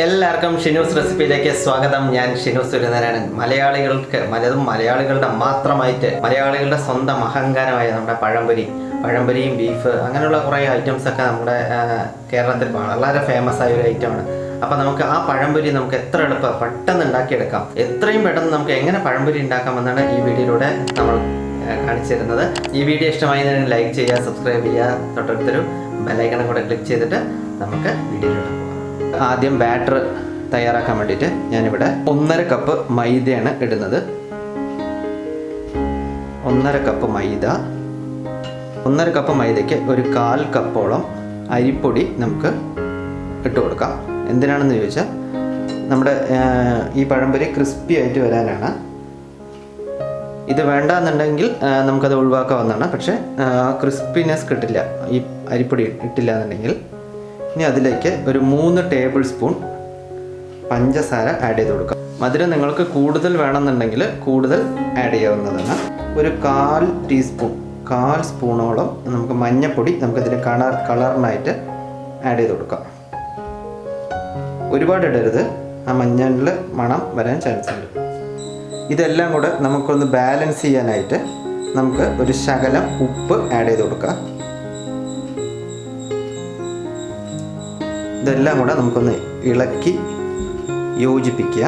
എല്ലാവർക്കും ഷിനൂസ് റെസിപ്പിയിലേക്ക് സ്വാഗതം. ഞാൻ ഷിനൂസ് സുരേന്ദ്രനാണ്. മലയാളികളുടെ മാത്രമായിട്ട് മലയാളികളുടെ സ്വന്തം അഹങ്കാരമായ നമ്മുടെ പഴംപൊരിയും ബീഫ് അങ്ങനെയുള്ള കുറേ ഐറ്റംസൊക്കെ നമ്മുടെ കേരളത്തിൽ വളരെ ഫേമസ് ആയ ഒരു ഐറ്റമാണ്. അപ്പോൾ നമുക്ക് ആ പഴംപൊരി നമുക്ക് എത്ര എളുപ്പം പെട്ടെന്ന് ഉണ്ടാക്കിയെടുക്കാം, എത്രയും പെട്ടെന്ന് നമുക്ക് എങ്ങനെ പഴംപൊരി ഉണ്ടാക്കാമെന്നാണ് ഈ വീഡിയോയിലൂടെ നമ്മൾ കാണിച്ചു തരുന്നത്. ഈ വീഡിയോ ഇഷ്ടമായി ലൈക്ക് ചെയ്യുക, സബ്സ്ക്രൈബ് ചെയ്യുക, തൊട്ടടുത്തൊരു ബെല്ലൈക്കണും കൂടെ ക്ലിക്ക് ചെയ്തിട്ട് നമുക്ക് വീഡിയോയിലോട്ട് പോകാം. ആദ്യം ബാറ്റർ തയ്യാറാക്കാൻ വേണ്ടിയിട്ട് ഞാനിവിടെ 1.5 കപ്പ് മൈദയാണ് ഇടുന്നത്. 1.5 കപ്പ് മൈദ. 1.5 കപ്പ് മൈദയ്ക്ക് ഒരു 1/4 കപ്പോളം അരിപ്പൊടി നമുക്ക് ഇട്ട് കൊടുക്കാം. എന്തിനാണെന്ന് ചോദിച്ചാൽ നമ്മുടെ ഈ പഴംപൊരി ക്രിസ്പി ആയിട്ട് വരാനാണ്. ഇത് വേണ്ടാന്നുണ്ടെങ്കിൽ നമുക്കത് ഒഴിവാക്കാവുന്നതാണ്. പക്ഷേ ക്രിസ്പിനെസ് കിട്ടില്ല ഈ അരിപ്പൊടി ഇട്ടില്ല എന്നുണ്ടെങ്കിൽ. ഇനി അതിലേക്ക് ഒരു 3 ടേബിൾ സ്പൂൺ പഞ്ചസാര ആഡ് ചെയ്ത് കൊടുക്കാം. മധുരം നിങ്ങൾക്ക് കൂടുതൽ വേണമെന്നുണ്ടെങ്കിൽ കൂടുതൽ ആഡ് ചെയ്യാവുന്നതാണ്. ഒരു 1/4 സ്പൂണോളം നമുക്ക് മഞ്ഞൾപ്പൊടി നമുക്കിതിൽ കളറിനായിട്ട് ആഡ് ചെയ്ത് കൊടുക്കാം. ഒരുപാട് ഇടരുത്, ആ മഞ്ഞളിൽ മണം വരാൻ ചാൻസ് ഉണ്ട്. ഇതെല്ലാം കൂടെ നമുക്കൊന്ന് ബാലൻസ് ചെയ്യാനായിട്ട് നമുക്ക് ഒരു ശകലം ഉപ്പ് ആഡ് ചെയ്ത് കൊടുക്കാം. ഇതെല്ലാം കൂടെ നമുക്കൊന്ന് ഇളക്കി യോജിപ്പിക്കുക.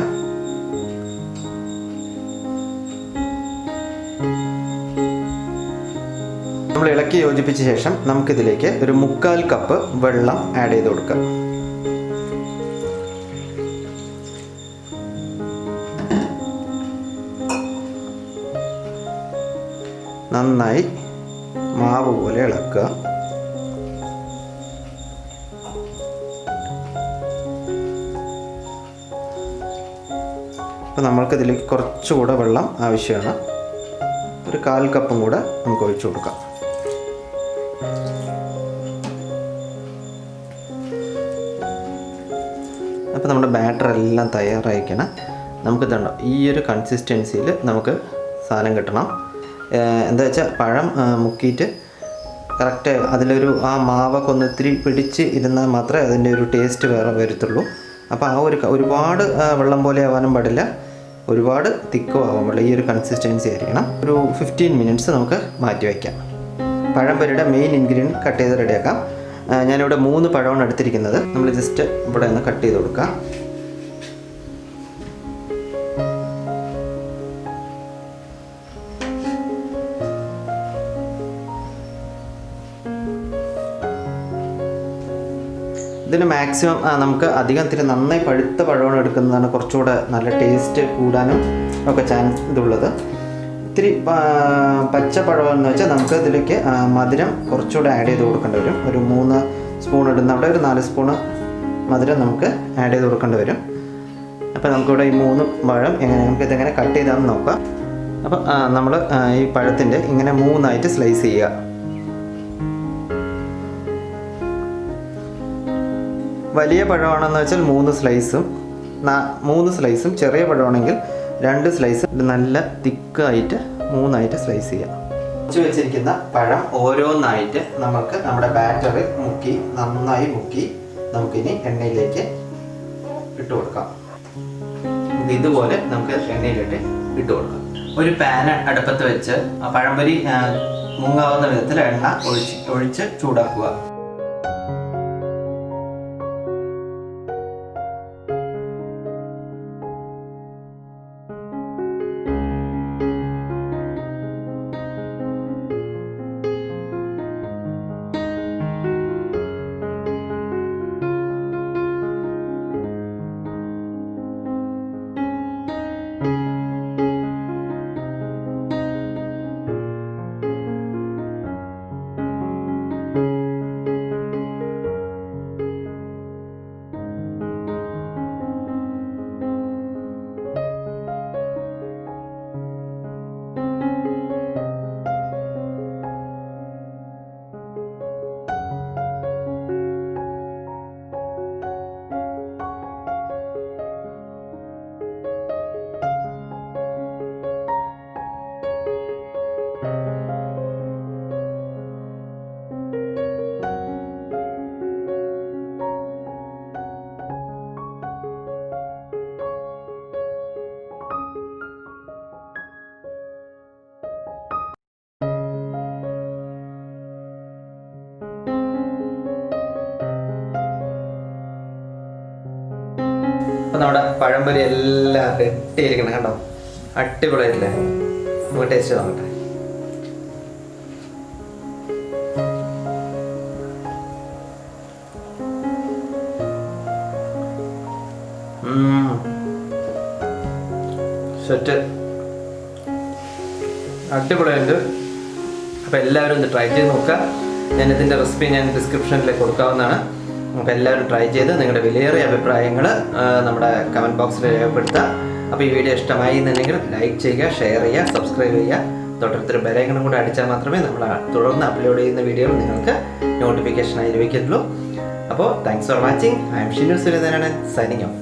നമ്മൾ ഇളക്കി യോജിപ്പിച്ച ശേഷം നമുക്കിതിലേക്ക് ഒരു 3/4 കപ്പ് വെള്ളം ആഡ് ചെയ്ത് കൊടുക്കാം. നന്നായി മാവ് പോലെ ഇളക്കുക. അപ്പോൾ നമ്മൾക്കിതിലേക്ക് കുറച്ചുകൂടെ വെള്ളം ആവശ്യമാണ്. ഒരു 1/4 കപ്പും കൂടെ നമുക്ക് ഒഴിച്ചു കൊടുക്കാം. അപ്പോൾ നമ്മുടെ ബാറ്റർ എല്ലാം തയ്യാറായിരിക്കണം. നമുക്കിതുണ്ടോ ഈ ഒരു കൺസിസ്റ്റൻസിയിൽ നമുക്ക് സാധനം കിട്ടണം. എന്താ വെച്ചാൽ പഴം മുക്കിയിട്ട് കറക്റ്റ് അതിലൊരു ആ മാവൊക്കെ ഒന്ന് ഇത്തിരി പിടിച്ച് ഇരുന്നാൽ മാത്രമേ അതിൻ്റെ ഒരു ടേസ്റ്റ് വേറെ വരത്തുള്ളൂ. അപ്പോൾ ആ ഒരുപാട് വെള്ളം പോലെ ആവാനും പാടില്ല, ഒരുപാട് തിക്കും ആവാൻ പാടില്ല. ഈ ഒരു കൺസിസ്റ്റൻസി ആയിരിക്കണം. ഒരു 15 മിനിറ്റ്സ് നമുക്ക് മാറ്റി വയ്ക്കാം. പഴംപൊരിയുടെ മെയിൻ ഇൻഗ്രീഡിയൻറ്റ് കട്ട് ചെയ്ത് റെഡിയാക്കാം. ഞാനിവിടെ 3 പഴമാണ് എടുത്തിരിക്കുന്നത്. നമ്മൾ ജസ്റ്റ് ഇവിടെ ഒന്ന് കട്ട് ചെയ്ത് കൊടുക്കാം. ഇതിന് മാക്സിമം നമുക്ക് അധികം ഇത്തിരി നന്നായി പഴുത്ത പഴമാണ് എടുക്കുന്നതാണ് കുറച്ചുകൂടെ നല്ല ടേസ്റ്റ് കൂടാനും ഒക്കെ ചാൻസ് ഇതുള്ളത്. ഇത്തിരി പച്ച പഴമെന്ന് വെച്ചാൽ നമുക്ക് ഇതിലേക്ക് മധുരം കുറച്ചുകൂടെ ആഡ് ചെയ്ത് കൊടുക്കേണ്ടി വരും. ഒരു 3 സ്പൂൺ ഇടുന്ന അവിടെ ഒരു 4 സ്പൂണ് മധുരം നമുക്ക് ആഡ് ചെയ്ത് കൊടുക്കേണ്ടി വരും. അപ്പോൾ നമുക്കിവിടെ ഈ 3 പഴം നമുക്കിതെങ്ങനെ കട്ട് ചെയ്താണെന്ന് നോക്കാം. അപ്പോൾ നമ്മൾ ഈ പഴത്തിൻ്റെ ഇങ്ങനെ 3ആയിട്ട് സ്ലൈസ് ചെയ്യുക. വലിയ പഴമാണെന്ന് വെച്ചാൽ 3 സ്ലൈസും, ചെറിയ പഴമാണെങ്കിൽ 2 സ്ലൈസ് നല്ല തിക്കായിട്ട് 3ആയിട്ട് സ്ലൈസ് ചെയ്യാം. വെച്ചിരിക്കുന്ന പഴം ഓരോന്നായിട്ട് നമുക്ക് നമ്മുടെ ബാറ്ററിൽ നന്നായി മുക്കി നമുക്കിനി എണ്ണയിലേക്ക് ഇട്ട് കൊടുക്കാം. ഇതുപോലെ നമുക്ക് എണ്ണയിലിട്ട് ഇട്ട് കൊടുക്കാം. ഒരു പാന് അടുപ്പത്ത് വെച്ച് പഴംപൊരി മുങ്ങാവുന്ന വിധത്തിൽ എണ്ണ ഒഴിച്ച് ചൂടാക്കുക. നമ്മുടെ പഴംപൊരി എല്ലാം റെഡിയായിരിക്കണം കണ്ടോ, അടിപൊളിയായിട്ടില്ലേ? നമുക്ക് ടേസ്റ്റ് നോക്കട്ടെ. സെറ്റ്, അടിപൊളിയുണ്ട്. അപ്പോൾ എല്ലാവരും ഒന്ന് ട്രൈ ചെയ്ത് നോക്കുക. ഞാനിതിൻ്റെ റെസിപ്പി ഞാൻ ഡിസ്ക്രിപ്ഷനിൽ കൊടുക്കാവുന്നതാണ്. അപ്പോൾ എല്ലാവരും ട്രൈ ചെയ്ത് നിങ്ങളുടെ വിലയേറിയ അഭിപ്രായങ്ങൾ നമ്മുടെ കമൻറ്റ് ബോക്സിൽ രേഖപ്പെടുത്തുക. അപ്പോൾ ഈ വീഡിയോ ഇഷ്ടമായി എന്നുണ്ടെങ്കിൽ ലൈക്ക് ചെയ്യുക, ഷെയർ ചെയ്യുക, സബ്സ്ക്രൈബ് ചെയ്യുക. തൊട്ടടുത്തൊരു ബെലൈക്കണും കൂടെ അടിച്ചാൽ മാത്രമേ നമ്മൾ തുടർന്ന് അപ്ലോഡ് ചെയ്യുന്ന വീഡിയോകൾ നിങ്ങൾക്ക് നോട്ടിഫിക്കേഷനായി ലഭിക്കുള്ളൂ. അപ്പോൾ thanks for watching. I am Shinu സുരേന്ദ്രനാണ്, സൈനിങ് ഓഫ്.